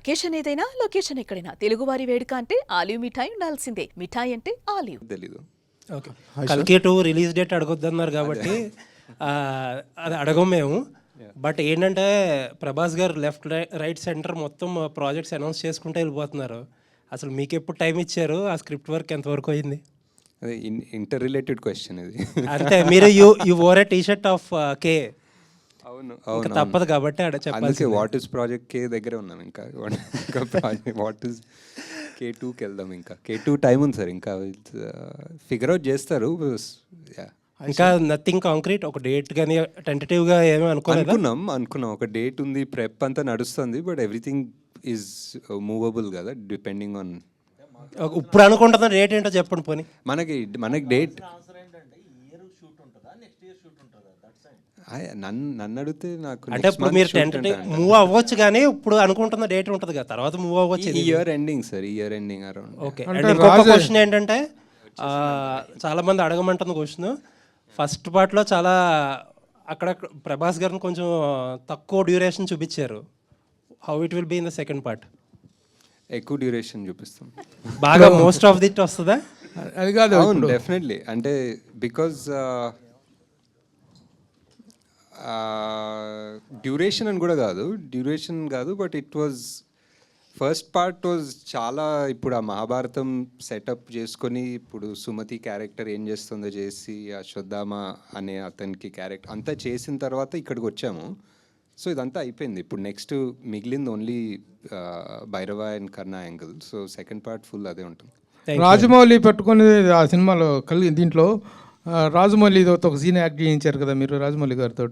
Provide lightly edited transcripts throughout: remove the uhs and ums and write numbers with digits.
Occasion ఏదైనా location ఎక్కడైనా తెలుగువారి వేడుక అంటే ఆలివ్ మిఠాయి ఉండాల్సిందే. మిఠాయి అంటే ఆలివ్. తెలీదు. ఓకే, కల్కి 2 రిలీజ్ డేట్ అడగొద్దన్నారు కాబట్టి అది అడగం మేము. బట్ ఏంటంటే ప్రభాస్ గారు లెఫ్ట్ రైట్ సెంటర్ మొత్తం ప్రాజెక్ట్స్ అనౌన్స్ చేసుకుంటూ వెళ్ళిపోతున్నారు. అసలు మీకు ఎప్పుడు టైం ఇచ్చారు? ఆ స్క్రిప్ట్ వర్క్ ఎంతవరకు అయింది? అదే ఇంటర్ రిలేటెడ్ క్వశ్చన్ ఇది. అంటే మీరు you wore a T-shirt of K. అవును ఇంకా అవును తప్పదు కాబట్టి అందుకే వాట్ ఈస్ ప్రాజెక్ట్ కే దగ్గరే ఉన్నాం. ఇంకా ప్రాజెక్ట్ వాట్ ఈస్ K2కి వెళ్దాం. ఇంకా K2 టైం ఉంది సార్. ఇంకా ఫిగర్ అవుట్ చేస్తారు. ఇంకా నథింగ్ కాంక్రీట్, ఒక డేట్ కానీ టెంటేటివ్గా ఏమీ అనుకున్నాం ఒక డేట్ ఉంది, ప్రెప్ అంతా నడుస్తుంది. బట్ ఎవ్రీథింగ్ ఈజ్ మూవబుల్ కదా, డిపెండింగ్ ఆన్. ఇప్పుడు అనుకుంటున్న డేట్ ఏంటో చెప్పండి పోనీ. మనకి డేట్ నన్ను అడిగితే నాకు అంటే ఇప్పుడు మీరు టెంటేటివ్ మూవ్ అవ్వచ్చు, కానీ ఇప్పుడు అనుకుంటున్న డేట్ ఉంటుంది కదా, తర్వాత మూవ్ అవ్వచ్చు. Year ending sir, year ending around. Okay, and ఇంకొక క్వశ్చన్ ఏంటంటే చాలా మంది అడగమంటున్న క్వశ్చన్, ఫస్ట్ పార్ట్లో చాలా అక్కడ ప్రభాస్ గారిని కొంచెం తక్కువ డ్యూరేషన్ చూపించారు. How it will be in the second part? ఎక్కువ డ్యూరేషన్ చూపిస్తాం. బాగా మోస్ట్ ఆఫ్ దిట్ వస్తుందా? అది కాదు, అవును డెఫినెట్లీ. అంటే బికాజ్ డ్యూరేషన్ అని కూడా కాదు, but it was first part was చాలా. ఇప్పుడు ఆ మహాభారతం సెటప్ చేసుకొని ఇప్పుడు సుమతి క్యారెక్టర్ ఏం చేస్తుందో చేసి, అశ్వత్థామ అనే అతనికి క్యారెక్టర్ అంతా చేసిన తర్వాత ఇక్కడికి వచ్చాము. సో ఇదంతా అయిపోయింది. ఇప్పుడు నెక్స్ట్ మిగిలింది only Bhairava and Karna angle. So second part full అదే ఉంటుంది. రాజమౌళి పట్టుకొని ఆ సినిమాలో దీంట్లో రాజమౌళితో ఒక సీన్ యాక్ట్ చేయించారు కదా మీరు రాజమౌళి గారితో.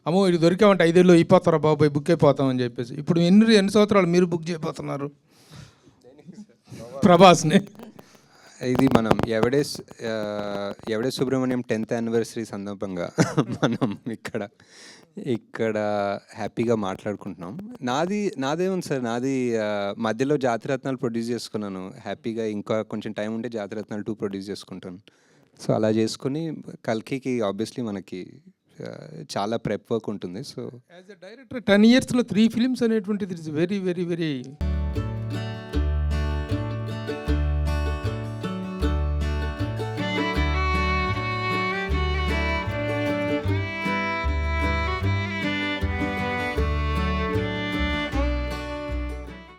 అమ్మో ఇది దొరికామంటే 5 ఏళ్ళు అయిపోతారా బాబాయ్, బుక్ అయిపోతామని చెప్పేసి. ఇప్పుడు ఎన్ని సంవత్సరాలు మీరు బుక్ చేయబోతున్నారు ప్రభాస్ని? ఇది మనం ఎవడే సుబ్రహ్మణ్యం 10th యానివర్సరీ సందర్భంగా మనం ఇక్కడ హ్యాపీగా మాట్లాడుకుంటున్నాం. నాదేముంది సార్, నాది మధ్యలో జాతిరత్నాలు ప్రొడ్యూస్ చేసుకున్నాను హ్యాపీగా. ఇంకా కొంచెం టైం ఉంటే జాతిరత్నాలు 2 ప్రొడ్యూస్ చేసుకుంటాను. సో అలా చేసుకుని కల్కికి ఆబ్వియస్లీ మనకి చాలా ప్రెప్ వర్క్ ఉంటుంది. So as a director 10 yearsలో 3 films అనేటువంటిది ఇట్స్ వెరీ వెరీ వెరీ